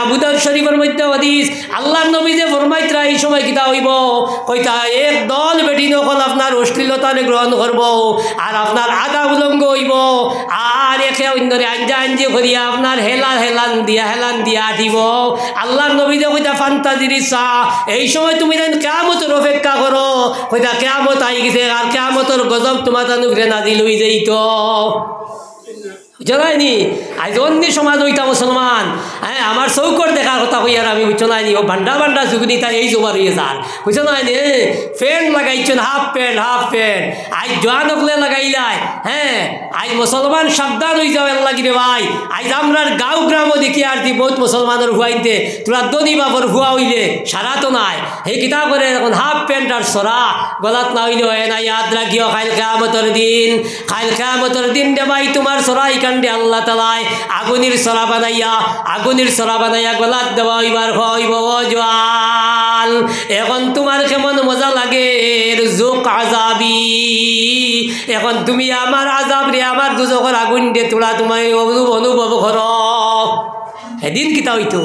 আবু দাউদ শরীফের মধ্যে হাদিস আল্লাহর নবী যে ফরমাইতরা এই সময় কিতা হইব কইতা এক দল বেটি নকল আপনার অশ্লীলতা গ্রহণ করব আর আপনার আদা উলঙ্গ হইব আর একে অন্যরে আঞ্জা আঞ্জি করিয়া আপনার হেলান দিয়া দিব আল্লাহর নবী যে কইতা ফান্তাজিরি চা এই সময় তুমি যেন কিয়ামতের অপেক্ষা করো কইতা কিয়ামত আই গেছে আর কিয়ামতের গজব তোমার তানুরে নাজিল হই যাইত জানায়নি আজ অন্য সমাজ হইতা মুসলমান হ্যাঁ আমার চৌকর দেখার কথা কই আর আমি বুঝছো নাইনি ও ভান্ডা চুগুনি তার এই জোগাড় হয়ে যান বুঝছো নাইনি প্যান্ট লাগাইছেন হাফ প্যান্ট আজ জোয়ান হকলে লাগাইলাই হ্যাঁ আজ মুসলমান সাবধান হয়ে যাও এল্লা কিরে ভাই আজ আমরা গাঁও গ্রামও দেখি আর দি বহুত মুসলমানের হুয়াইতে তোরা দনি বাবর হুয়া হইলে সারা তো নাই সেই কিতা করে এখন হাফ প্যান্ট আর সরা গলাত না হইলে হয় না ইয়াদ রাখিও খাইল কিয়ামতের দিন রে ভাই তোমার সরাই কাণ্ডে আল্লাহ তাআলা আগুনের সরা বানাইয়া গলাত দেওয়া হইবার হইব জওয়াল এখন তোমার কেমন মজা লাগে রুজুক আযাবি এখন তুমি আমার আযাব রে আমার দুজকের আগুন দে তোলা তুমি অনুভব করো এদিন কিতা হইতো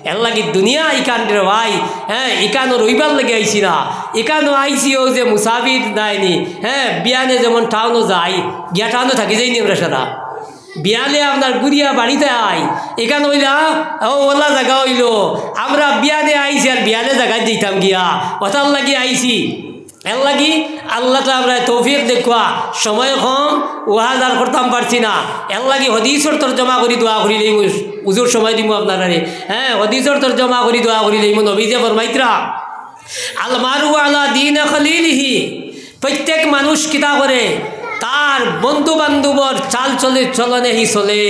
এর লাগি দুনিয়া ইকান রে ভাই হ্যাঁ ইকানো রইবার লাগে আইছি না ইকানো আইসিও যে মুসাফির দেয়নি হ্যাঁ বিয়ানে যেমন টাউনও যাই গিয়া টাউনও থাকি যাইনি আমরা সারা বিয়ালে আপনার গুড়িয়া বাড়িতে আই এখানে হইলা ওলা জায়গা হইল আমরা বিয়ানে আইছি আর বিয়ালে জায়গায় দিতাম গিয়া ওটার লাগি আইছি এর লাগি আল্লাহ তো আমরা তৌফিক দেখুয়া সময় কম ওয়াজ আর করতাম পারছি না এর লাগি হদিসর তরজমা করি দোয়া করি লইম উজুর সময় দিব আপনারা হ্যাঁ হদিসর তরজমা করি দোয়া করি লইম নবী যে ফরমাইতরা আল মারু আলা দীন খলিলিহি প্রত্যেক মানুষ কিতা করে তার বন্ধু বান্ধবর চাল চলনে হি চলে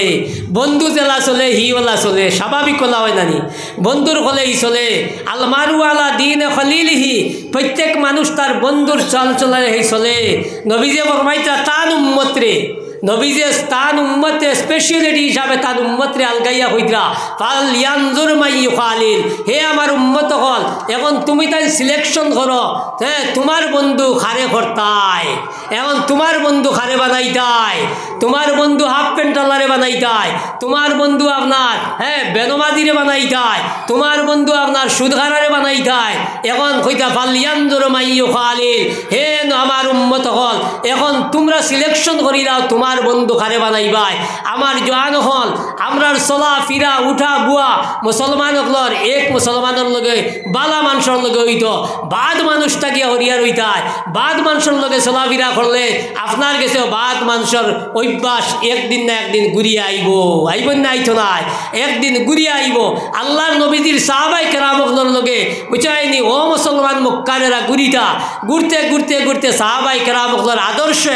বন্ধু জেলা চলে হি ওলা চলে স্বাভাবিক ওলা হয় নানি বন্ধুর হলে হি চলে আল মারু আলা দীন খলিলিহি প্রত্যেক মানুষ তার বন্ধুর চাল চলনে হি চলে নবীজে ফরমাইতা তান উম্মতরে নবীজে তান উম্মতে স্পেশালিটি হিসাবে তার উম্মতরে আলগাইয়া হইতরা ফাল ইয়ানজুর মাই খালিল হে আমার উম্মত হল এখন তুমি তাই সিলেকশন করো হ্যাঁ তোমার বন্ধু খারে করতায় এখন তোমার বন্ধু খারে বানাইতায় তোমার বন্ধু হাফ প্যান্টালারে বানাইতায় তোমার বন্ধু আপনার হ্যাঁ বেনমাজিরে বানাইতায় তোমার বন্ধু আপনার সুদঘারারে বানাইতায় এখন কইতা ফাল ইয়ানজুর মাই খালিল হে আমার উম্মত হল এখন তোমরা সিলেকশন করি দাও তোমার বন্ধু খারে বানাইবাই আমার জোয়ান হল আমরার চলা ফিরা উঠা বুয়া মুসলমান হকলর এক মুসলমানের লগে বালা মানুষের লগে হইত বাদ মানুষটা গিয়ে হরিয়ার হইতায় বাদ মানুষের লগে চলা ফিরা করলে আপনার কাছে বাদ মানুষের অভ্যাস একদিন না একদিন ঘুরিয়ে আইব না আইতো নাই একদিন ঘুরিয়ে আইব আল্লাহর নবীজির সাহাবাই কেরামকলর লগে বুঝাইনি ও মুসলমান মক্কারেরা ঘুরতে ঘুরতে সাহাবাই কেরামকলর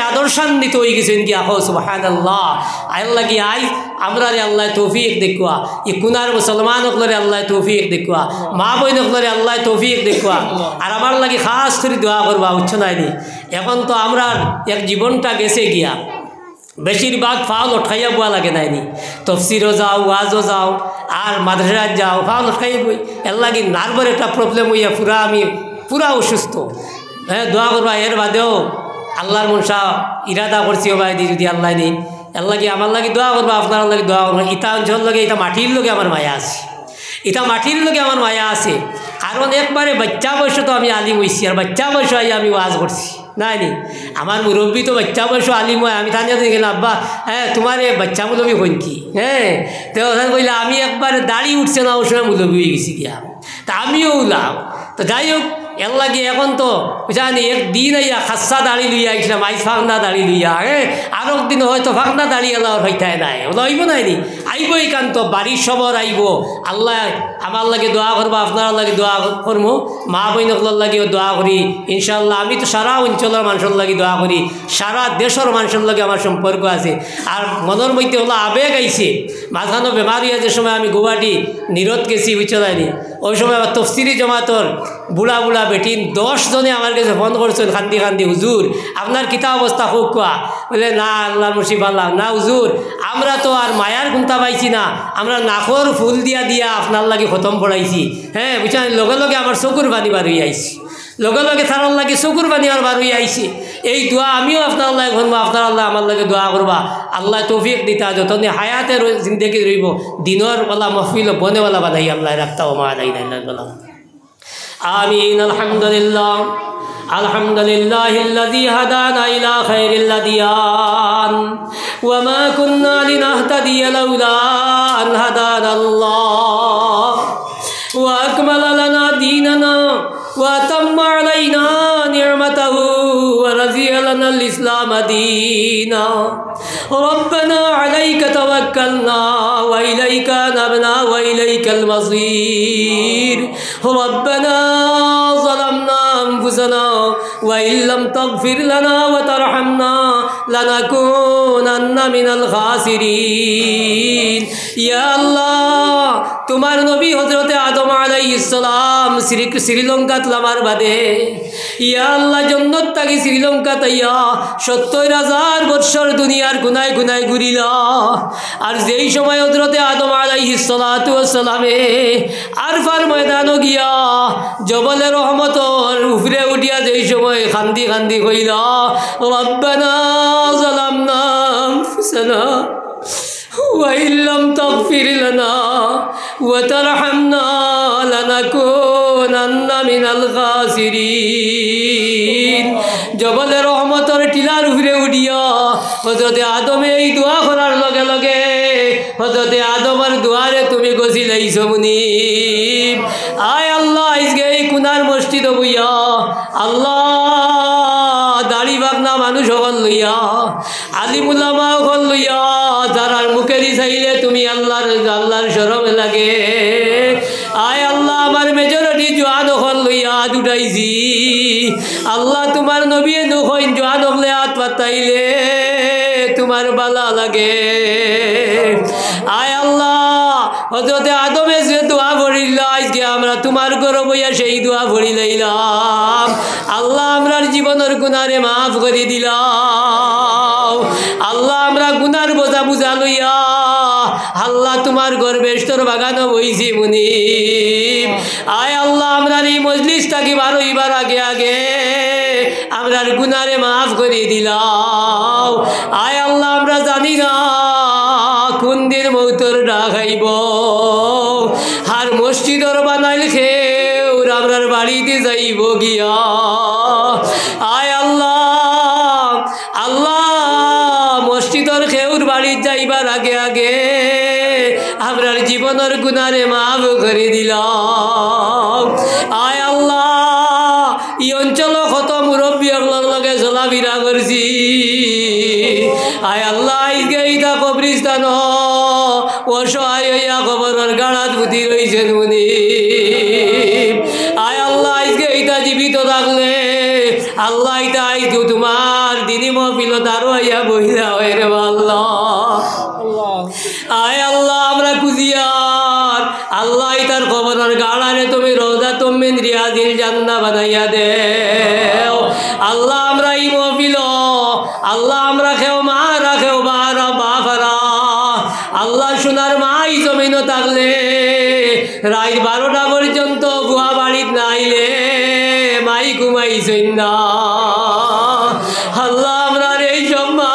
আদর্শান্বিত হয়ে গেছেন কি আহ সুবহানাল্লাহ আল্লাহ কি আই আমরা রে আল্লাহ তৌফিক দেখুয়া ই কুনার মুসলমান হকলরে আল্লাহ তৌফিক দেখুয়া মা বইন হকলরে আল্লাহ তৌফিক দেখুয়া আর আমার লাগে খাস করে দোয়া করবা উচ্চ নাইনি এখন তো আমরা এক জীবনটা গেছে গিয়া বেশিরভাগ ফাউল উঠাইয়া বুয়া লাগে নাইনি তফসিরও যাও ওয়াজও যাও আর মাদ্রাসায় যাও ফাউল উঠাইয়া বই এর লাগে নার্ভের একটা প্রবলেম হইয়া পুরা অসুস্থ হ্যাঁ দোয়া করবা এর বাদেও আল্লাহর মনসা ইরাদা করছি ভাই যদি আল্লাহ নেই আল্লাহ কি আমার লাগে দোয়া করবো আপনার লাগে দোয়া করবো ইটা অঞ্চল লগে এটা মাটির লগে আমার মায়া আছে কারণ একবারে বাচ্চা বয়সে তো আমি আলিম হয়েছি আর বাচ্চা বয়সে আমি ওয়াজ করছি নাইনি আমার মুরব্বী তো বাচ্চা বয়সে আলিম হয় আমি তানিয়া গেলাম আব্বা হ্যাঁ তোমার বাচ্চা মুলবি হইন কি হ্যাঁ তো কইলে আমি একবারে দাড়ি উঠছে না ওর সময় মুলবি হয়ে গেছি গিয়া তা আমিও উলাম তো যাই হোক এর লাগে এখন তো জানি একদিন আইয়া খাসা দাড়ি লইয়া আইছিলাম আইস ফাঁকনা দাড়ি লইয়া হ্যাঁ আরো একদিন হয়তো ফাঁকনা দাড়ি এলাওয়ার হইতাই নাই ওলা আইব নাইনি আইব একান্ত বাড়ির সবর আইব আল্লাহ আমার লাগে দোয়া করবো আপনার লাগে দোয়া করবো মা বইনকলার লাগেও দোয়া করি ইনশাল্লাহ আমি তো সারা অঞ্চলের মানুষের লাগে দোয়া করি সারা দেশের মানুষের লাগে আমার সম্পর্ক আছে আর মনের মধ্যে হলো আবেগ আইছে মাঝখানো বেমারি আছে সময় আমি গুয়াহাটি নিরোধ গেছি বুঝতে যায়নি ওই সময় আবার তফসিরি জমাতর বুড়া বেটিন 10 জনে আমার কাছে ফোন করছেন কান্দি হুজুর আপনার কিতা অবস্থা হোক কোয়া বলে না আল্লাহর মুসিব আল্লাহ না হুজুর আমরা তো আর মায়ার গুন্তা পাইছি না আমরা নাকর ফুল দিয়া আপনার লাগে খতম পড়াইছি হ্যাঁ বুঝছেন লগে লগে আমার চকুর পানি বার হয়ে আইছি লগে লগে তারার লাগে চকুর পানি আর বার হয়ে আইছে। এই দোয়া আমিও আপনার আল্লাহ শুনবো, আপনার আল্লাহ আমার লাগে দোয়া করবা। আল্লাহ তৌফিক দিতা যতদিন হায়াতের জিন্দগি রইব দিনের ওলা মহফিল বনেওয়ালা বানাই আল্লাহ রাখতা ও মা নাই বলা আমিন। আলহামদুলিল্লাহ আলহামদুলিল্লাহিল্লাযী হাদানা ইলা খায়রিল আদিয়ান ওয়া মা কুন্না লিনাহতাদিয়া লাউলা আন হাদানাল্লাহ ওয়া আকমালা লানা দীনানা ওয়া তাম্মা আলাইনা নি'মাতাহু ওয়া রাদিয়া লানাল ইসলাম দীনা রব্বানা আলাইকা তাওয়াক্কালনা ওয়া ইলাইকা নাবনা ওয়া ইলাইকাল মাসীর রব্বানা যালামনা আনফুসানা ওয়া ইল্লাম তাগফির লানা ওয়া তারহামনা লানাকুনান্না মিনাল খাসিরিন। ইয়া আল্লাহ, তোমার নবী হযরতে আদম আলাইহিস সালাম শ্রীলঙ্কাত লামার বাদে ইয়া আল্লাহ জন্নত থাকি শ্রীলঙ্কা তাইয়া ৭০,০০০ বৎসর দুনিয়ার গুনায় গুনায় ঘুরিলা। আর যেই সময় হযরতে আদম আলাইহিস সালাতু ওয়াস সালামে আরফার ময়দানও গিয়া জবলে রহমতর উপরে উঠিয়া যেই সময় খান্দি খান্দি কইলা রব্বানা যালামনা আনফুসানা ওয়া ইল্লাম তাগফির লানা ওয়া তারহামনা লানাকুনান্না মিনাল খাসিরিন। জবলে রহমতের টিলার উপরে উঠিয়া হযরতে আদমে এই দোয়া করার লগে লগে হযরতে আদমের দুয়ারে তুমি গছিলাইছো মুনিব। আয় আল্লাহ, আজকে এই কুনার মসজিদ বইয়া আল্লাহ দাড়ি বাগনা মানুষ হল লইয়া আলিমুলামা হল লইয়া যারার মুখেরই চাইলে তুমি আল্লাহর শরম লাগে। আয় আল্লাহ, আমার মেজরিটি জোয়ান হল লইয়া হাত উঠাইছি। আল্লাহ, তোমার নবী নখন জোয়ান হলে হাত পাতাইলে তোমার বালা লাগে। আয় আল্লাহ, হযরতে আদমে যে দোয়া পড়িল আজকে আমরা তোমার ঘরে বইয়া সেই দোয়া পড়ি লইলাম। আল্লাহ, আমরার জীবনের গুনারে মাফ করে দিলাম। আল্লাহ, আমরা গুনার বোঝা বুঝা লইয়া আল্লাহ তোমার গর্বেশ্বর বাগানো বইছি মুনিব। আয় আল্লাহ, আমরার এই মজলিস থাকি বারোইবার আগে আগে আমরার গুনারে মাফ করে দিলাম। আয় আল্লাহ, আমরা জানি না কোন দিন মৌতর ডাক আইব। আর মসজিদর বানাইল খেউ আমরার বাড়িতে যাইব গিয়া। আয় আল্লাহ, আল্লাহ মসজিদর খেউর বাড়ি যাইবার আগে আগে আমরার জীবনের গুনারে মাফ করে দিলাম। আয় আল্লাহ, এই অঞ্চল কত মুরব্বী লগে চলাফিরা করছি। আয় আল্লাহ, আজকে ইটা কবরিস্তান অসহায় হইয়া কবরের গাড়াত পুঁতি রয়েছেন মুনিব। আয় আল্লাহ, আজকে ইটা জীবিত থাকলে আল্লাহ ইটা আইতো তোমার দিনী মহফিলত আরো হইয়া বহিলা হয় রে আল্লাহ। আয় আল্লাহ, আমরা কুজিয়ার আল্লাহ ইটার কবরের গাড়ারে তুমি রওজা তুমিন রিয়াজিল জান্নাহ বানাইয়া দেও। আল্লাহ, আমরা এই মহফিল আল্লাহ আমরা খেও মা রাখেও বারা বাফারা আল্লাহ সোনার মাই জমিন থাকলে রাত 12টা পর্যন্ত বুয়া বাড়িত নাইলে মাই ঘুমাইছেন না। আল্লাহ, আমরা এই সব মা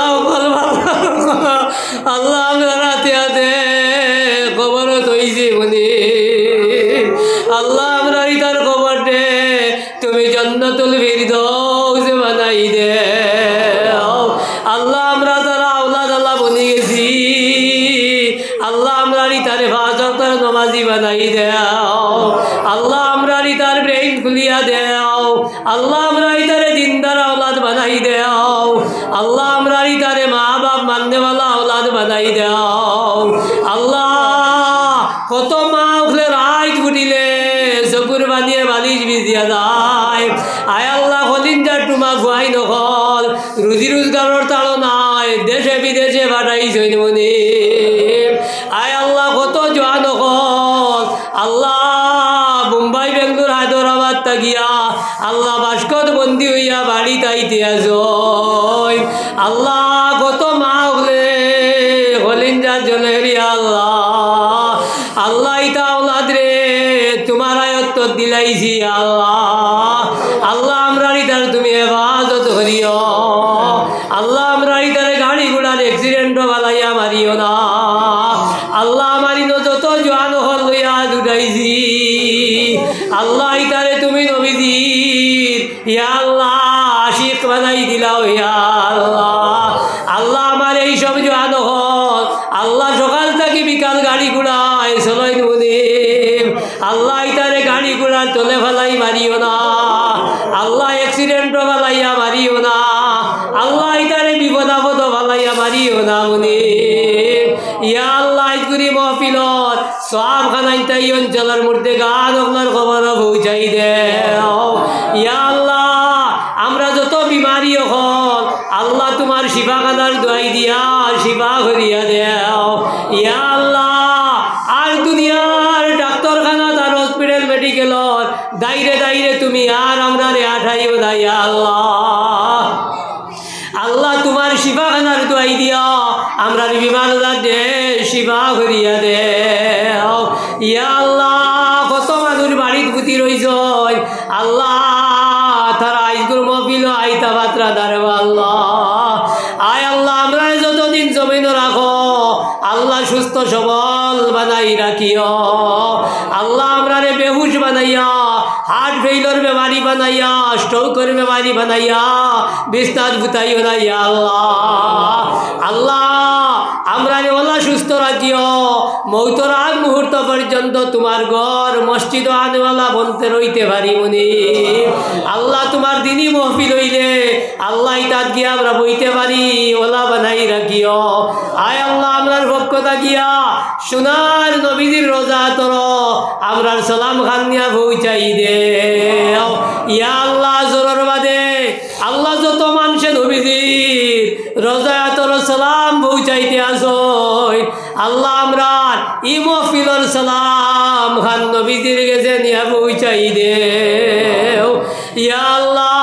আল্লাহ আমরা রাতে হাতে খবর তৈছি বলি। আল্লাহ, আমরা ইতার খবর দে তুমি জান্নাতুল ফিরদাউস বানাই দে। আল্লাহ, আমরা যারা আওলাদ আল্লাহ বনি গেছি আল্লাহ, আমরা ইতারে ফাজর নমাজি বানাই দেও। আল্লাহ, আমরা ইতার ব্রেইন খুলিয়া দেও। আল্লাহ, আমরা ইতারে দিনদার আওলাদ বানাই দেও। আল্লাহ, আমরা ইতারে মা বাপ মাননেওয়ালা আওলাদ বানাই দেও। আল্লাহ, কত মা উঠলে রাইত ফুটিলে চকুর বানিয়ে বালিশ ভিজিয়া যায়। আয় আল্লাহ, হলিঞ্জার টুমা গুয়াই নকল রুজি রোজগারের তাড়ো নাই দেশে বিদেশে পাঠাইছেন মুনিব। আয় আল্লাহ, কত জোয়া নকল আল্লাহ মুম্বাই বেঙ্গলোর হায়দরাবাদ তাকিয়া আল্লাহ বাস্কত বন্দি হইয়া বাড়ি তাইতে আস। আল্লাহ, কত মা হলে হলিঞ্জার জলেরি আল্লাহ। আল্লাহ, ইতা আওলাদ রে তোমার আয়ত্ত দিলাইছি আল্লাহ। আল্লাহ, ইতার তুমি হেফাজত করিও আল্লাহ আমরা ইতারে গাড়ি ঘোড়ার অ্যাক্সিডেন্ট বালাইয়া মারিও না আল্লাহ আমারি যত জোয়ান হল লইয়া দুটাইছি আল্লাহ ইতারে তুমি নবীজির ইয়া আল্লাহ আশিক বানাই দিলাও ইয়া আল্লাহ আল্লাহ আমার এই সব জোয়ান হল আল্লাহ সকাল থেকে বিকাল গাড়ি ঘোড়ায় চলাই নুনিম আল্লাহ ইতারে গাড়ি ঘোড়ার তলে ফেলাই মারিও না আল্লাহ অ্যাক্সিডেন্ট বালাইয়া মারিও না আল্লাহ ইতারে বিপদ আপদ বালাইয়া মারিও না মুনিম ইয়া আল্লাহ ইজগুরি মহফিলত সব খানাইতাই অঞ্চলের মধ্যে গান আপনার খবর পৌঁছাই দেও ইয়া আল্লাহ আমরা যত বিমারি হল আল্লাহ তোমার শিফা খানার দোয়াই দিয়া শিফা করিয়া দেও ইয়া আল্লাহ আর দুনিয়ার ডাক্তারখানা আর হসপিটাল মেডিকেলর দাইরে দাইরে তুমি আর আমরা রে আঠাইও না ইয়া আল্লাহ আল্লাহ তোমার শিফা খানার দোয়াই দিয়া আমরা বিমার দে শিফা করিয়া দেও ইয়া আল্লাহ কত মানুষ বাড়ির পুতি রইছ আল্লাহ তারা আইসগুর মফিল আইতা বাত্রা দাঁড়াবো আল্লাহ আয় আল্লাহ আমরা যতদিন জমিন রাখো আল্লাহ সুস্থ সবল বানাই রাখিও আল্লাহ আমরা রে বেহুশ বানাইয়া হার্ট ফেইলর বেমারি বানাইয়া স্ট্রোকের বেমারি বানাইয়া বিস্তার বুতাইও না ইয়া আল্লাহ আল্লাহ আমরা রে ওলা সুস্থ রাখিও মৌতর আগ মুহূর্ত পর্যন্ত তোমার ঘর মসজিদ আনেওয়ালা বলতে রইতে পারি মনি আল্লাহ তোমার দিনই মহফিল হইলে আল্লাহ ইতাত গিয়া আমরা বইতে পারি ওলা বানাই রাখিও আয় আল্লাহ আমরার পক্ষতা গিয়া সোনার নবীজির রোজা তর আমরার সালাম খান নিয়া পৌঁছাই দে ইয়া আল্লাহ জোরর বাদে আল্লাহ যত মানুষে নবীজির রোজা তর সালাম পৌঁছাইতে আসই আল্লাহ আমরার ই মহফিলর সালাম খান নবীজির গেছে নিয়া পৌঁছাই দে ইয়া আল্লাহ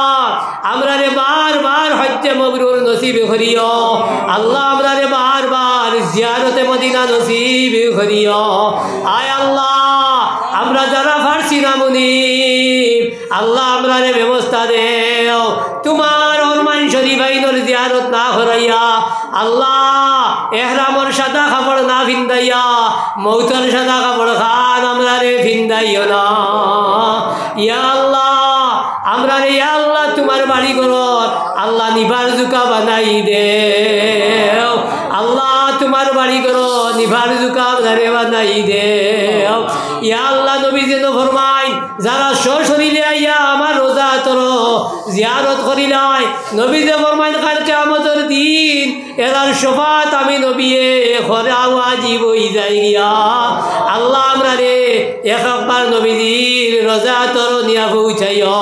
আমরা রে বার বার হজ্জে মবরুর নসিব করিও আল্লাহ আমরা রে বার বার জিয়ারতে মদিনা নসিব করিও আয় আল্লাহ আমরা যারা ফারসি নামুনি আল্লাহ আমরা রে ব্যবস্থা দেও তোমার ওরমান শরীফ আইনর জিয়ারত না করাইয়া আল্লাহ এহরামর সাদা কাপড় না ভিন্দাইয়া মৌতর সাদা কাপড় খান আমরা রে ভিন্দাইও না ইয়া আল্লাহ আমরা রে ইয়া আল্লাহ তোমার বাড়ি ঘর আল্লাহ নিবার জুকা বানাই দে আল্লাহ তোমার বাড়ি ঘর নিবার জুকা বানাই দে ইয়া আল্লাহ নবী যেন ফরমাইন যারা সশরীরে আইয়া আমার রোজা তর জিয়ারত করিলাই নবী যে ফরমাইন কাল কিয়ামতের দিন এরার শফাত আমি নবীয়ে খরা ওয়াজিব হই যাই গিয়া আল্লাহ আমরা রে একবার নবীজির রোজা তর নিয়া পৌঁছাইও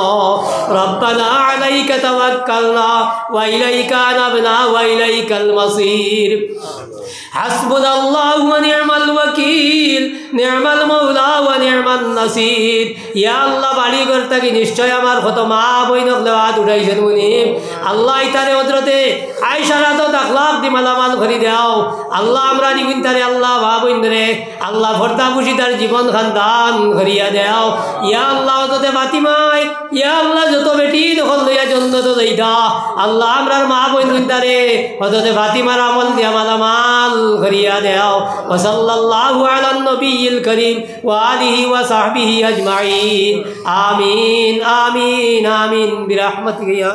রব্বানা আলাইকা তাওয়াক্কালনা ওয়া ইলাইকা আনাবনা ওয়া ইলাইকাল মাসির হাসবুনাল্লাহু ওয়া নি'মাল ওয়াকিল নি'মাল মাওলা ওয়া নি'মান নাসির ইয়া আল্লাহ বাড়ি ঘর থাকি নিশ্চয় আমার কত মা বইনক দেওয়াত উঠাইছেন মুনি আল্লাহ ইতারে হযরতে আয়েশা রাদিয়াল্লাহু তাখলাক দি মালামাল ভরি দাও আল্লাহ আমরা নিবিন তারে আল্লাহ মা বইন রে আল্লাহ ভর্তা খুশি তার জীবন খানদান করিয়া দাও ইয়া আল্লাহ হযরতে ফাতিমায় ইয়া আল্লাহ যত বেটি দখল লইয়া জন্নত দেইতা আল্লাহ আমরার মা বইন তারে হযরতে ফাতিমার আমল দিয়া মালামাল করিয়া দাও ওয়া সাল্লাল্লাহু আলা নবিয়িল করিম ওয়া আলিহি ওয়া সাহবিহি আজমাইন আমিন আমিন আমিন বিরহমাতিকা ইয়া